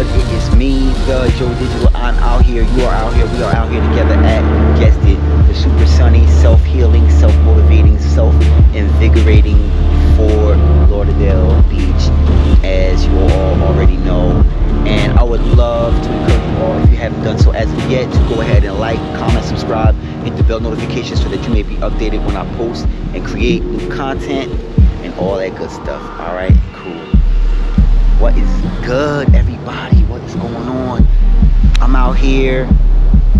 good? It is me, the Joe Digital. I'm out here, you are out here, we are out here together at, guessed it, the super sunny, self-healing, self-motivating, self-invigorating Fort Lauderdale Beach, as you all already know. And I would love to encourage you all, if you haven't done so as of yet, to go ahead and like, comment, subscribe, hit the bell notification so that you may be updated when I post and create new content and all that good stuff. All right, cool. What is good, everybody? What is going on? I'm out here,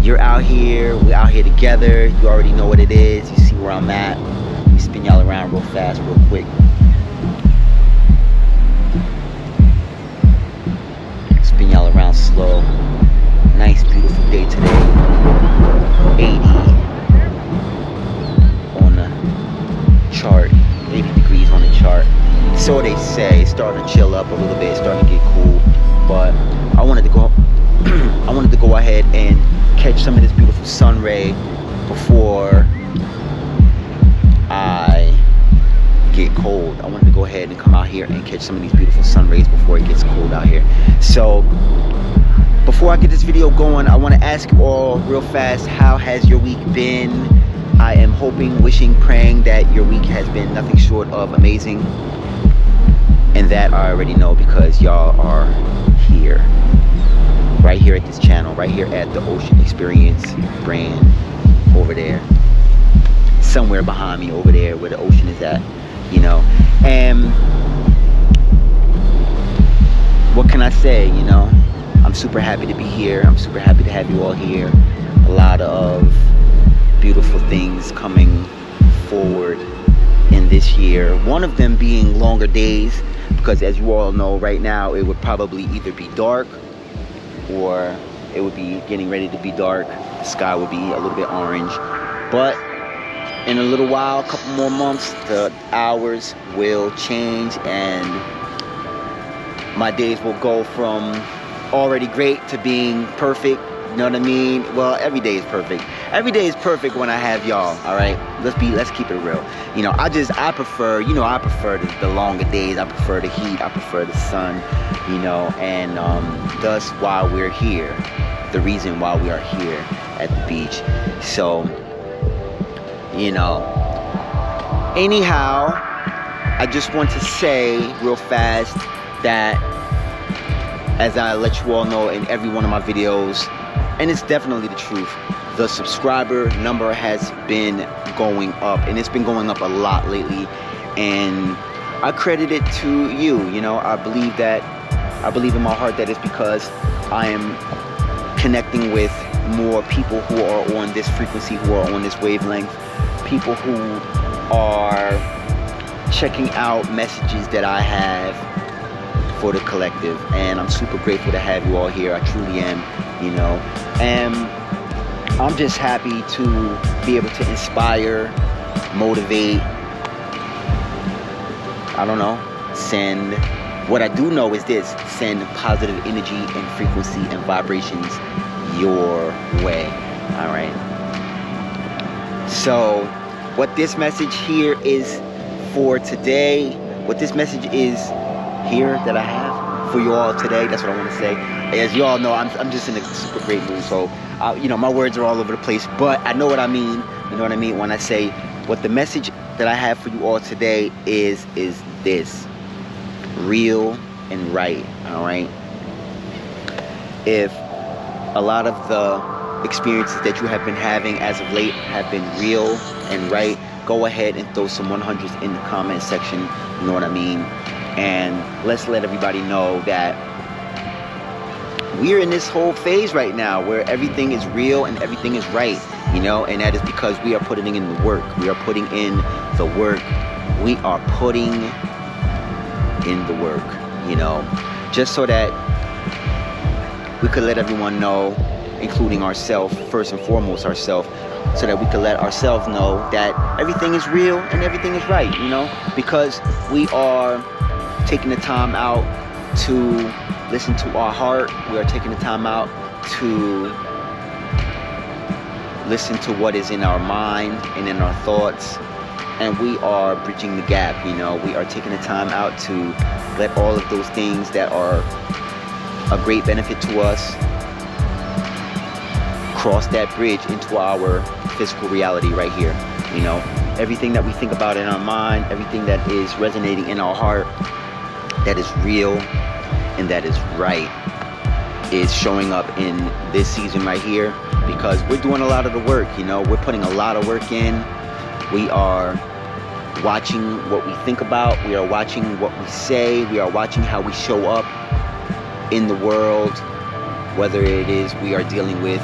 you're out here, we're out here together. You already know what it is. You see where I'm at. Let me spin y'all around real fast, real quick. Spin y'all around slow. Nice, beautiful day today. 80 on the chart. 80 degrees on the chart. So they say. It's starting to chill up a little bit. It's starting to get cool. But I wanted to go ahead and catch some of this beautiful sun ray before I get cold. I wanted to go ahead and come out here and catch some of these beautiful sun rays before it gets cold out here. So before I get this video going, I want to ask you all real fast, how has your week been? I am hoping, wishing, praying that your week has been nothing short of amazing. And that I already know, because y'all are here. Right here at this channel, right here at the Ocean Experience brand, over there. Somewhere behind me over there where the ocean is at, you know. And what can I say, you know? I'm super happy to be here. I'm super happy to have you all here. A lot of beautiful things coming forward in this year. One of them being longer days, because as you all know, right now it would probably either be dark or it would be getting ready to be dark. The sky would be a little bit orange. But in a little while, a couple more months, the hours will change and my days will go from already great to being perfect. You know what I mean? Well, every day is perfect. Every day is perfect when I have y'all. All right, let's keep it real. You know, I prefer, you know, I prefer the longer days. I prefer the heat. I prefer the sun. You know, and thus why we're here. The reason why we are here at the beach. So, you know. Anyhow, I just want to say real fast that, as I let you all know in every one of my videos, and it's definitely the truth, the subscriber number has been going up, and it's been going up a lot lately, and I credit it to you. You know, I believe in my heart that it's because I am connecting with more people who are on this frequency, who are on this wavelength, people who are checking out messages that I have for the collective, and I'm super grateful to have you all here. I truly am, you know, and I'm just happy to be able to inspire, motivate, I don't know, send, what I do know is this, send positive energy and frequency and vibrations your way. All right, so what this message here is for today, what this message is here that I have for you all today, that's what I want to say. As you all know, I'm just in a super great mood, so you know, my words are all over the place, but I know what I mean. You know what I mean when I say what the message that I have for you all today is this: real and right. All right, if a lot of the experiences that you have been having as of late have been real and right, go ahead and throw some 100s in the comment section. You know what I mean? And let's let everybody know that we're in this whole phase right now where everything is real and everything is right, you know, and that is because we are putting in the work. We are putting in the work. We are putting in the work, you know, just so that we could let everyone know, including ourselves, first and foremost ourselves, so that we could let ourselves know that everything is real and everything is right, you know, because we are taking the time out to listen to our heart. We are taking the time out to listen to what is in our mind and in our thoughts, and we are bridging the gap. You know, we are taking the time out to let all of those things that are a great benefit to us, cross that bridge into our physical reality right here. You know, everything that we think about in our mind, everything that is resonating in our heart, that is real and that is right, is showing up in this season right here, because we're doing a lot of the work. You know, we're putting a lot of work in. We are watching what we think about. We are watching what we say. We are watching how we show up in the world, whether it is we are dealing with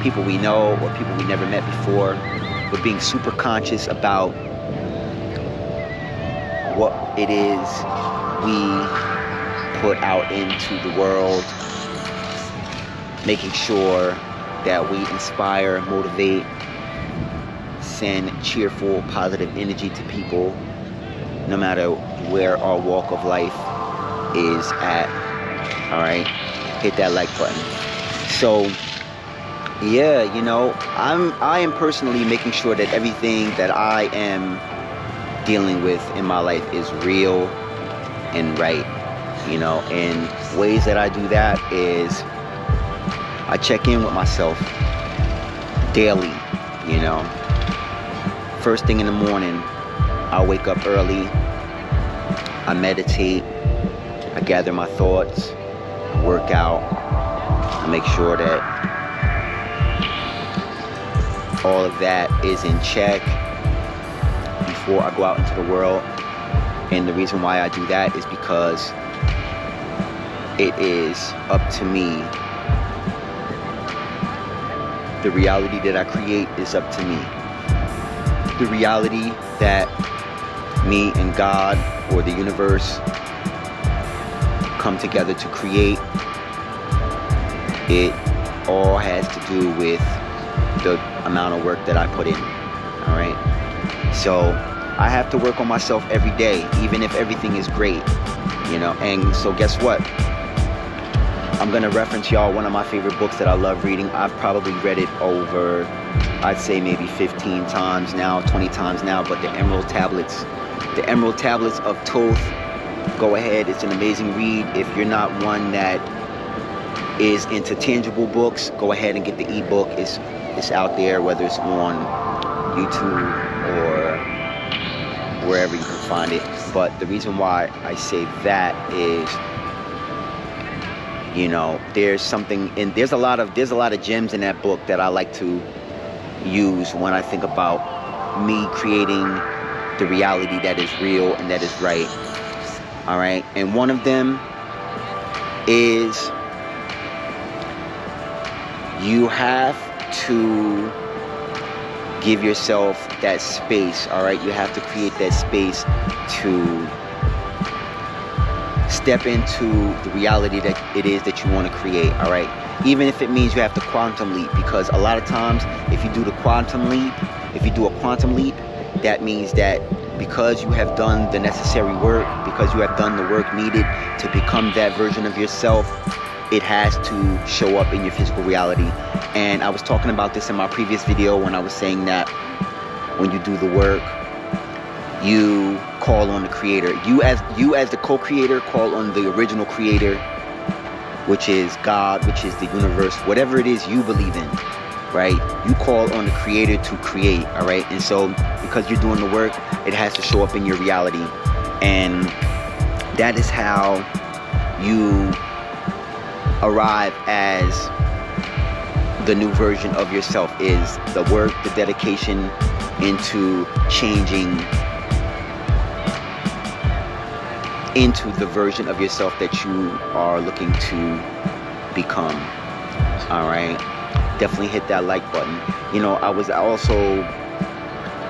people we know or people we never met before. We're being super conscious about what it is we put out into the world, making sure that we inspire, motivate, send cheerful, positive energy to people, no matter where our walk of life is at. All right, hit that like button. So yeah, you know, I am personally making sure that everything that I am dealing with in my life is real and right. You know, and ways that I do that is I check in with myself daily. You know, first thing in the morning, I wake up early, I meditate, I gather my thoughts, work out, I make sure that all of that is in check before I go out into the world. And the reason why I do that is because it is up to me. The reality that I create is up to me. The reality that me and God or the universe come together to create, it all has to do with the amount of work that I put in. All right, so I have to work on myself every day, even if everything is great, you know. And so guess what, I'm gonna reference y'all one of my favorite books that I love reading. I've probably read it over, I'd say maybe 15 times now, 20 times now, but the Emerald Tablets of Thoth. Go ahead, it's an amazing read. If you're not one that is into tangible books, go ahead and get the ebook. It's out there, whether it's on YouTube or wherever you can find it. But the reason why I say that is, you know, there's a lot of gems in that book that I like to use when I think about me creating the reality that is real and that is right. All right, and one of them is you have to give yourself that space. All right, you have to create that space to step into the reality that it is that you want to create. All right, even if it means you have to quantum leap, because a lot of times if you do a quantum leap, that means that because you have done the necessary work, because you have done the work needed to become that version of yourself, it has to show up in your physical reality. And I was talking about this in my previous video when I was saying that when you do the work, you call on the creator. You as the co-creator call on the original creator, which is God, which is the universe, whatever it is you believe in, right? You call on the creator to create, all right? And so because you're doing the work, it has to show up in your reality. And that is how you arrive as the new version of yourself, is the work, the dedication into changing into the version of yourself that you are looking to become. All right, definitely hit that like button. You know, I was also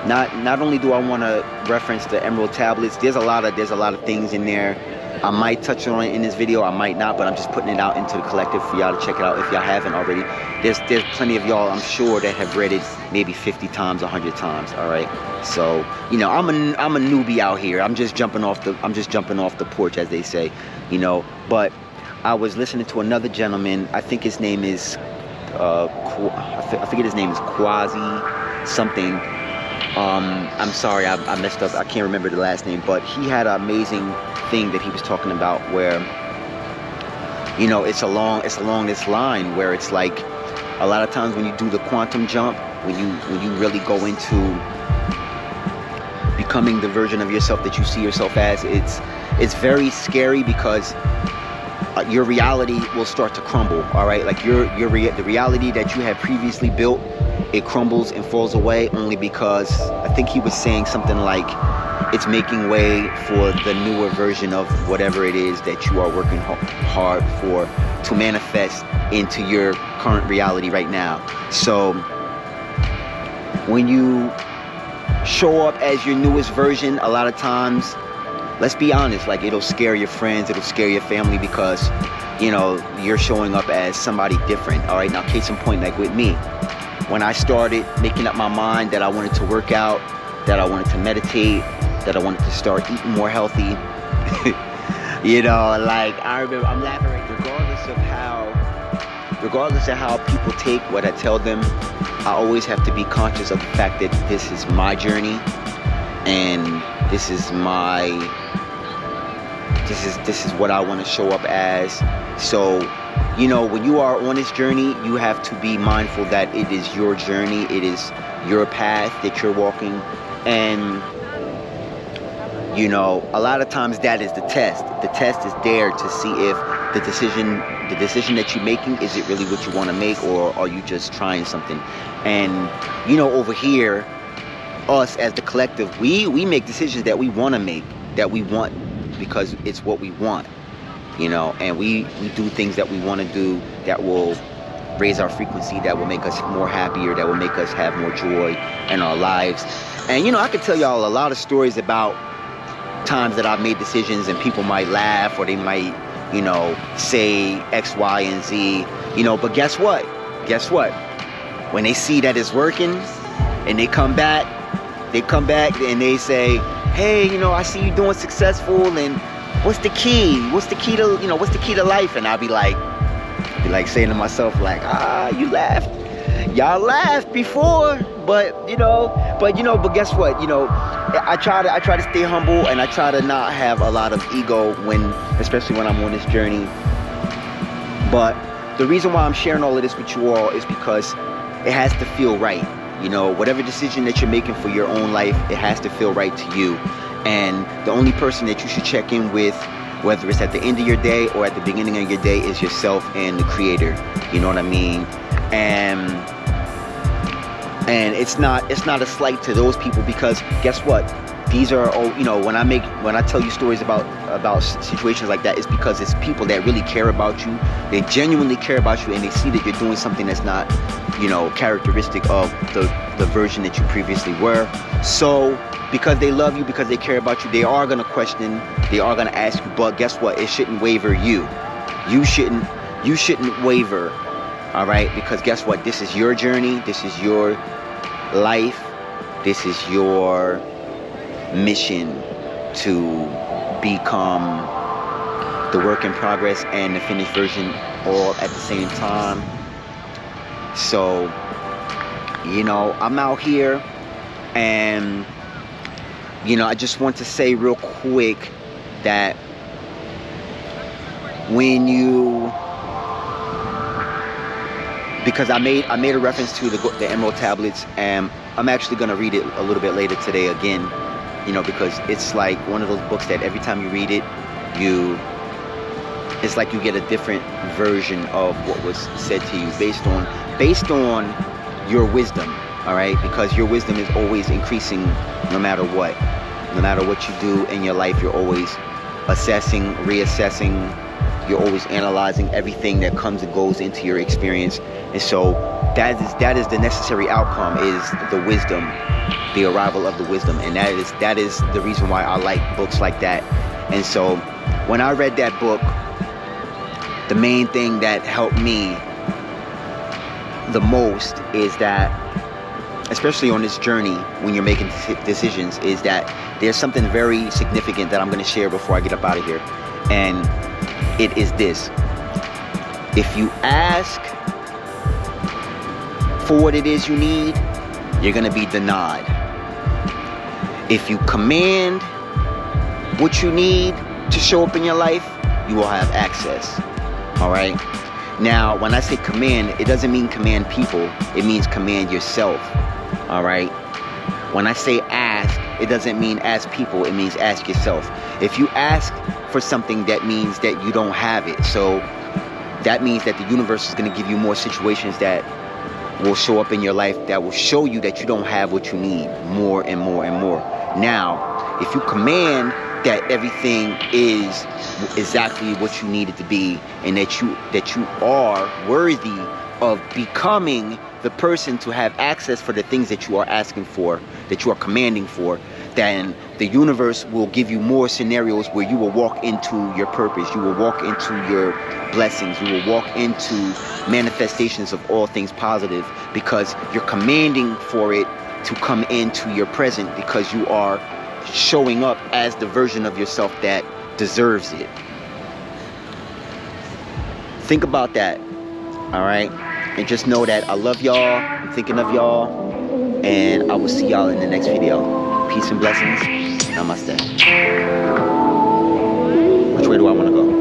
not only do I want to reference the Emerald Tablets, there's a lot of things in there. I might touch on it in this video, I might not, but I'm just putting it out into the collective for y'all to check it out if y'all haven't already. There's plenty of y'all, I'm sure, that have read it maybe 50 times, 100 times. All right, so you know, I'm a newbie out here. I'm just jumping off the porch, as they say, you know. But I was listening to another gentleman. I think his name is I forget his name is Quasi something. I'm sorry, I messed up. I can't remember the last name, but he had an amazing thing that he was talking about where you know, it's along this line where it's like a lot of times when you do the quantum jump, when you really go into becoming the version of yourself that you see yourself as, it's very scary because your reality will start to crumble. All right, like the reality that you had previously built, it crumbles and falls away only because I think he was saying something like it's making way for the newer version of whatever it is that you are working hard for to manifest into your current reality right now. So when you show up as your newest version, a lot of times, let's be honest, like it'll scare your friends, it'll scare your family because, you know, you're showing up as somebody different. All right, now case in point, like with me, when I started making up my mind that I wanted to work out, that I wanted to meditate, that I wanted to start eating more healthy, you know, like I remember, I'm laughing right, regardless of how people take what I tell them, I always have to be conscious of the fact that this is my journey and this is what I want to show up as. So, you know, when you are on this journey, you have to be mindful that it is your journey, it is your path that you're walking, and you know, a lot of times that is the test. The test is there to see if the decision that you're making, is it really what you want to make, or are you just trying something? And you know, over here, us as the collective, we make decisions that we want to make, that we want because it's what we want, you know, and we do things that we want to do that will raise our frequency, that will make us more happier, that will make us have more joy in our lives. And you know, I could tell y'all a lot of stories about times that I've made decisions and people might laugh or they might, you know, say X, Y, and Z, you know, but guess what? When they see that it's working and they come back and they say, hey, you know, I see you doing successful, and what's the key to life? And I'll be like saying to myself, like, you laughed. Y'all laughed before, but guess what? You know, I try to stay humble, and I try to not have a lot of ego especially when I'm on this journey. But the reason why I'm sharing all of this with you all is because it has to feel right. You know, whatever decision that you're making for your own life, it has to feel right to you. And the only person that you should check in with, whether it's at the end of your day or at the beginning of your day, is yourself and the Creator. You know what I mean? And it's not a slight to those people, because guess what? These are all, you know, when I tell you stories about situations like that, it's because it's people that really care about you. They genuinely care about you, and they see that you're doing something that's not, you know, characteristic of the version that you previously were. So because they love you, because they care about you, they are going to question, they are going to ask you, but guess what? It shouldn't waver you. You shouldn't waver, all right? Because guess what? This is your journey. This is your life. This is your mission to become the work in progress and the finished version all at the same time. So, you know, I'm out here, and you know, I just want to say real quick that because I made a reference to the Emerald Tablets, and I'm actually going to read it a little bit later today again, you know, because it's like one of those books that every time you read it, it's like you get a different version of what was said to you based on your wisdom, all right? Because your wisdom is always increasing no matter what. No matter what you do in your life, you're always assessing, reassessing, you're always analyzing everything that comes and goes into your experience. And so that is the necessary outcome, is the wisdom, the arrival of the wisdom. And that is the reason why I like books like that. And so when I read that book, the main thing that helped me the most is that, especially on this journey when you're making decisions, is that there's something very significant that I'm going to share before I get up out of here. And it is this: if you ask for what it is you need, you're going to be denied. If you command what you need to show up in your life, you will have access. All right. Now, when I say command, it doesn't mean command people. It means command yourself. All right. When I say ask, it doesn't mean ask people. It means ask yourself. If you ask for something, that means that you don't have it. So that means that the universe is going to give you more situations that will show up in your life that will show you that you don't have what you need, more and more and more. Now, if you command that everything is exactly what you need it to be, and that you are worthy of becoming the person to have access for the things that you are asking for, that you are commanding for, then the universe will give you more scenarios where you will walk into your purpose, you will walk into your blessings, you will walk into manifestations of all things positive, because you're commanding for it to come into your present, because you are showing up as the version of yourself that deserves it. Think about that, all right? And just know that I love y'all, I'm thinking of y'all, and I will see y'all in the next video. Peace and blessings. Namaste. Which way do I want to go?